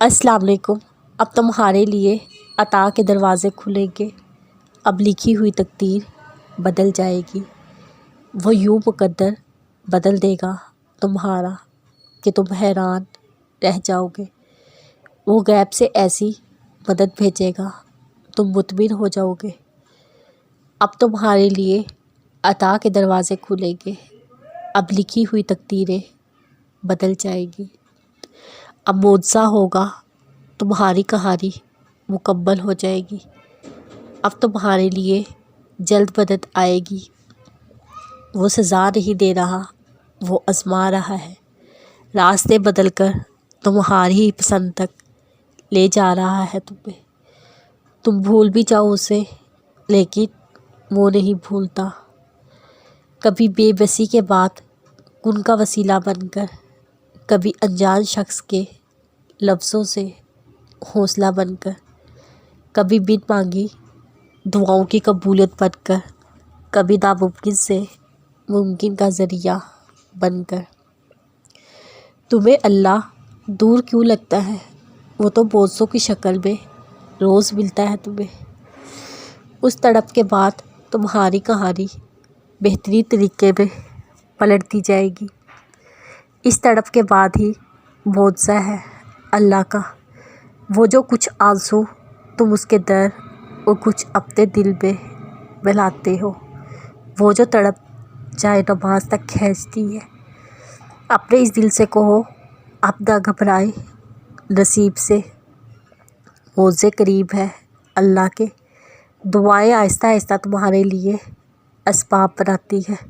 السلام علیکم۔ اب تمہارے لیے عطا کے دروازے کھلیں گے، اب لکھی ہوئی تقدیر بدل جائے گی۔ وہ یوں مقدر بدل دے گا تمہارا کہ تم حیران رہ جاؤ گے۔ وہ غیب سے ایسی مدد بھیجے گا تم مطمئن ہو جاؤ گے۔ اب تمہارے لیے عطا کے دروازے کھلیں گے، اب لکھی ہوئی تقدیریں بدل جائے گی۔ اب معجزہ ہوگا، تمہاری کہانی مکمل ہو جائے گی۔ اب تمہارے لیے جلد مدد آئے گی۔ وہ سزا نہیں دے رہا، وہ آزما رہا ہے، راستے بدل کر تمہاری ہی پسند تک لے جا رہا ہے تمہیں۔ تم بھول بھی جاؤ اسے، لیکن وہ نہیں بھولتا۔ کبھی بے بسی کے بعد ان کا وسیلہ بن کر، کبھی انجان شخص کے لفظوں سے حوصلہ بن کر، کبھی بن مانگی دعاؤں کی قبولیت بن کر، کبھی ناممکن سے ممکن کا ذریعہ بن کر۔ تمہیں اللہ دور کیوں لگتا ہے؟ وہ تو معجزوں کی شکل میں روز ملتا ہے تمہیں۔ اس تڑپ کے بعد تمہاری کہانی بہترین طریقے میں پلٹتی جائے گی۔ اس تڑپ کے بعد ہی معجزہ ہے اللہ کا، وہ جو کچھ آنسو تم اس کے در اور کچھ اپنے دل میں بہلاتے ہو، وہ جو تڑپ جائے نماز تک کھینچتی ہے۔ اپنے اس دل سے کہو اب نہ گھبرائے نصیب سے، معجزے قریب ہے اللہ کے۔ دعائیں آہستہ آہستہ تمہارے لیے اسباب بناتی ہے۔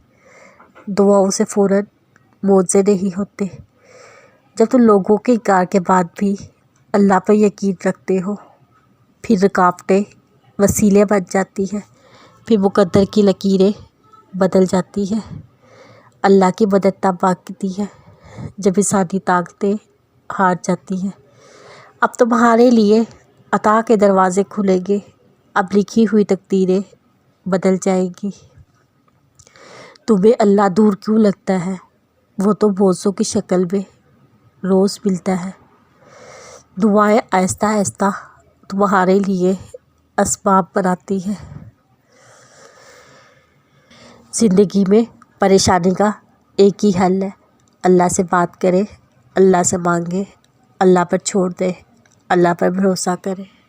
دعاؤں سے فوراً معجزے نہیں ہوتے۔ جب تم لوگوں کے انکار کے بعد بھی اللہ پر یقین رکھتے ہو، پھر رکاوٹیں وسیلے بن جاتی ہیں، پھر مقدر کی لکیریں بدل جاتی ہیں۔ اللہ کی مدد تب آتی ہے جب انسانی طاقتیں ہار جاتی ہیں۔ اب تمہارے لیے عطا کے دروازے کھلیں گے، اب لکھی ہوئی تقدیریں بدل جائیں گی۔ تمہیں اللہ دور کیوں لگتا ہے؟ وہ تو معجزوں کی شکل میں روز ملتا ہے۔ دعائیں آہستہ آہستہ تمہارے لیے اسباب بناتی ہے۔ زندگی میں پریشانی کا ایک ہی حل ہے، اللہ سے بات کریں، اللہ سے مانگیں، اللہ پر چھوڑ دیں، اللہ پر بھروسہ کریں۔